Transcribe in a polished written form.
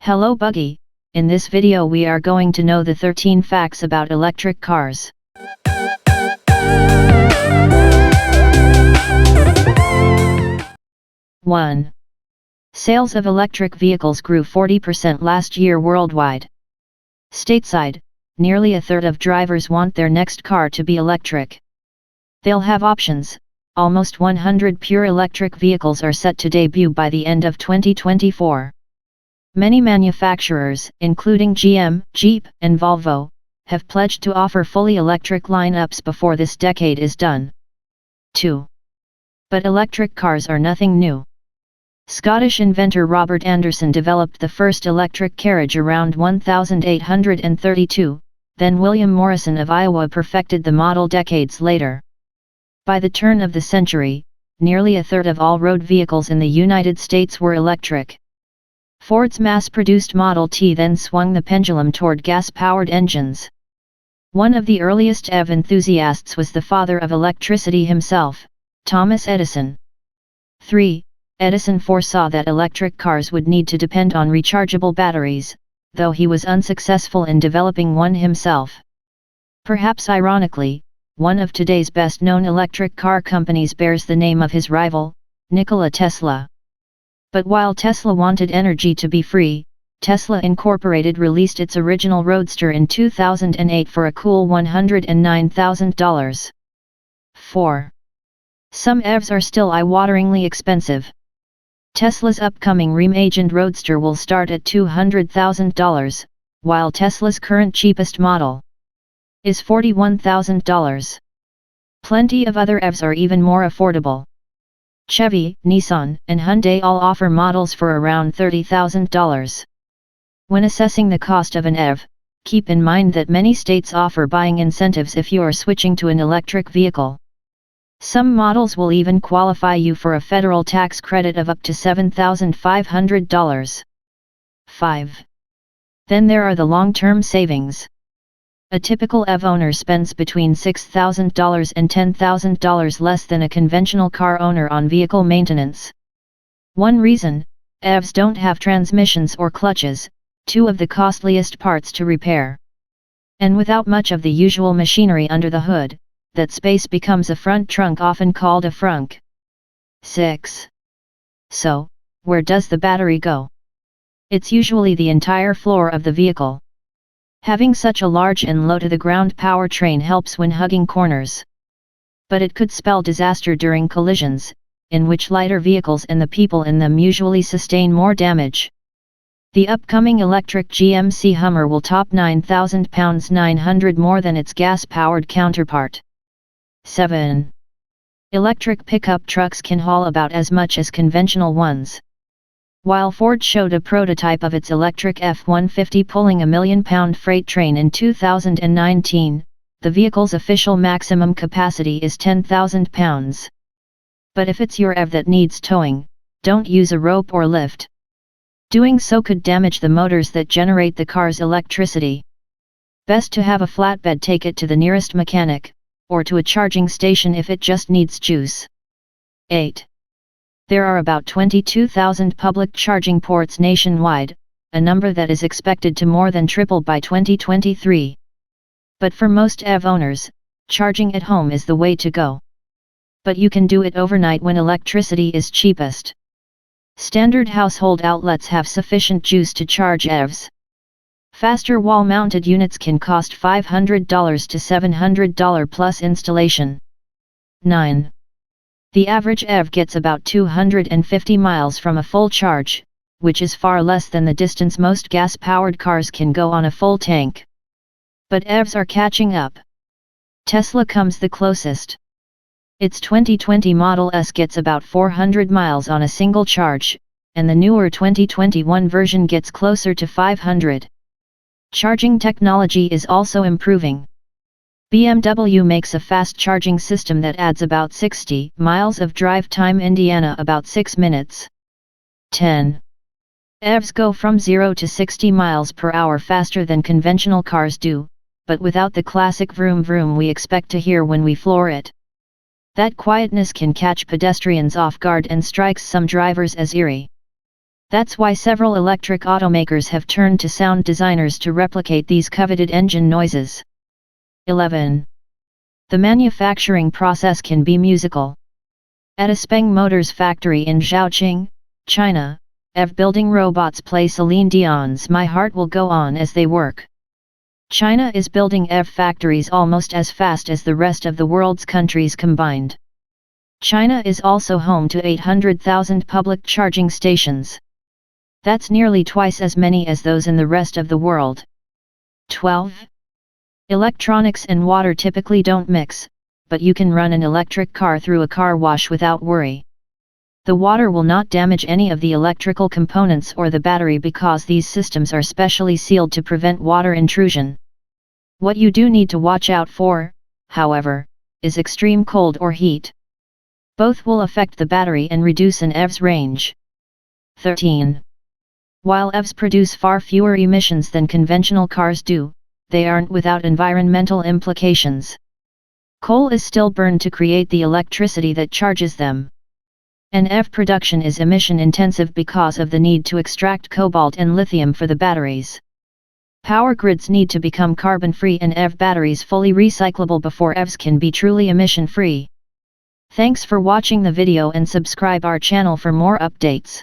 Hello Buggy, in this video we are going to know the 13 facts about electric cars. One. Sales of electric vehicles grew 40% last year worldwide. Stateside, nearly a third of drivers want their next car to be electric. They'll have options. Almost 100 pure electric vehicles are set to debut by the end of 2024. Many manufacturers, including GM, Jeep, and Volvo, have pledged to offer fully electric lineups before this decade is done. 2. But electric cars are nothing new. Scottish inventor Robert Anderson developed the first electric carriage around 1832, then William Morrison of Iowa perfected the model decades later. By the turn of the century, nearly a third of all road vehicles in the United States were electric. Ford's mass-produced Model T then swung the pendulum toward gas-powered engines. One of the earliest EV enthusiasts was the father of electricity himself, Thomas Edison. 3. Edison foresaw that electric cars would need to depend on rechargeable batteries, though he was unsuccessful in developing one himself. Perhaps ironically, one of today's best-known electric car companies bears the name of his rival, Nikola Tesla. But while Tesla wanted energy to be free, Tesla Incorporated released its original Roadster in 2008 for a cool $109,000. 4. Some EVs are still eye-wateringly expensive. Tesla's upcoming reimagined Roadster will start at $200,000, while Tesla's current cheapest model is $41,000. Plenty of other EVs are even more affordable. Chevy, Nissan, and Hyundai all offer models for around $30,000. When assessing the cost of an EV, keep in mind that many states offer buying incentives if you are switching to an electric vehicle. Some models will even qualify you for a federal tax credit of up to $7,500. 5. Then there are the long-term savings. A typical EV owner spends between $6,000 and $10,000 less than a conventional car owner on vehicle maintenance. One reason: EVs don't have transmissions or clutches, two of the costliest parts to repair. And without much of the usual machinery under the hood, that space becomes a front trunk, often called a frunk. 6. So, where does the battery go? It's usually the entire floor of the vehicle. Having such a large and low-to-the-ground powertrain helps when hugging corners. But it could spell disaster during collisions, in which lighter vehicles and the people in them usually sustain more damage. The upcoming electric GMC Hummer will top 9,000 pounds, 900 more than its gas-powered counterpart. 7. Electric pickup trucks can haul about as much as conventional ones. While Ford showed a prototype of its electric F-150 pulling a million-pound freight train in 2019, the vehicle's official maximum capacity is 10,000 pounds. But if it's your EV that needs towing, don't use a rope or lift. Doing so could damage the motors that generate the car's electricity. Best to have a flatbed take it to the nearest mechanic, or to a charging station if it just needs juice. 8. There are about 22,000 public charging ports nationwide, a number that is expected to more than triple by 2023. But for most EV owners, charging at home is the way to go. But you can do it overnight when electricity is cheapest. Standard household outlets have sufficient juice to charge EVs. Faster wall-mounted units can cost $500 to $700 plus installation. 9. The average EV gets about 250 miles from a full charge, which is far less than the distance most gas-powered cars can go on a full tank. But EVs are catching up. Tesla comes the closest. Its 2020 Model S gets about 400 miles on a single charge, and the newer 2021 version gets closer to 500. Charging technology is also improving. BMW makes a fast charging system that adds about 60 miles of drive time, Indiana about 6 minutes. 10. EVs go from 0 to 60 miles per hour faster than conventional cars do, but without the classic vroom vroom we expect to hear when we floor it. That quietness can catch pedestrians off guard and strikes some drivers as eerie. That's why several electric automakers have turned to sound designers to replicate these coveted engine noises. 11. The manufacturing process can be musical. At a Speng Motors factory in Zhaoqing, China, EV building robots play Celine Dion's My Heart Will Go On as they work. China is building EV factories almost as fast as the rest of the world's countries combined. China is also home to 800,000 public charging stations. That's nearly twice as many as those in the rest of the world. 12. Electronics and water typically don't mix, but you can run an electric car through a car wash without worry. The water will not damage any of the electrical components or the battery because these systems are specially sealed to prevent water intrusion. What you do need to watch out for, however, is extreme cold or heat. Both will affect the battery and reduce an EV's range. 13. While EVs produce far fewer emissions than conventional cars do, they aren't without environmental implications. Coal is still burned to create the electricity that charges them. And EV production is emission-intensive because of the need to extract cobalt and lithium for the batteries. Power grids need to become carbon-free and EV batteries fully recyclable before EVs can be truly emission-free. Thanks for watching the video and subscribe our channel for more updates.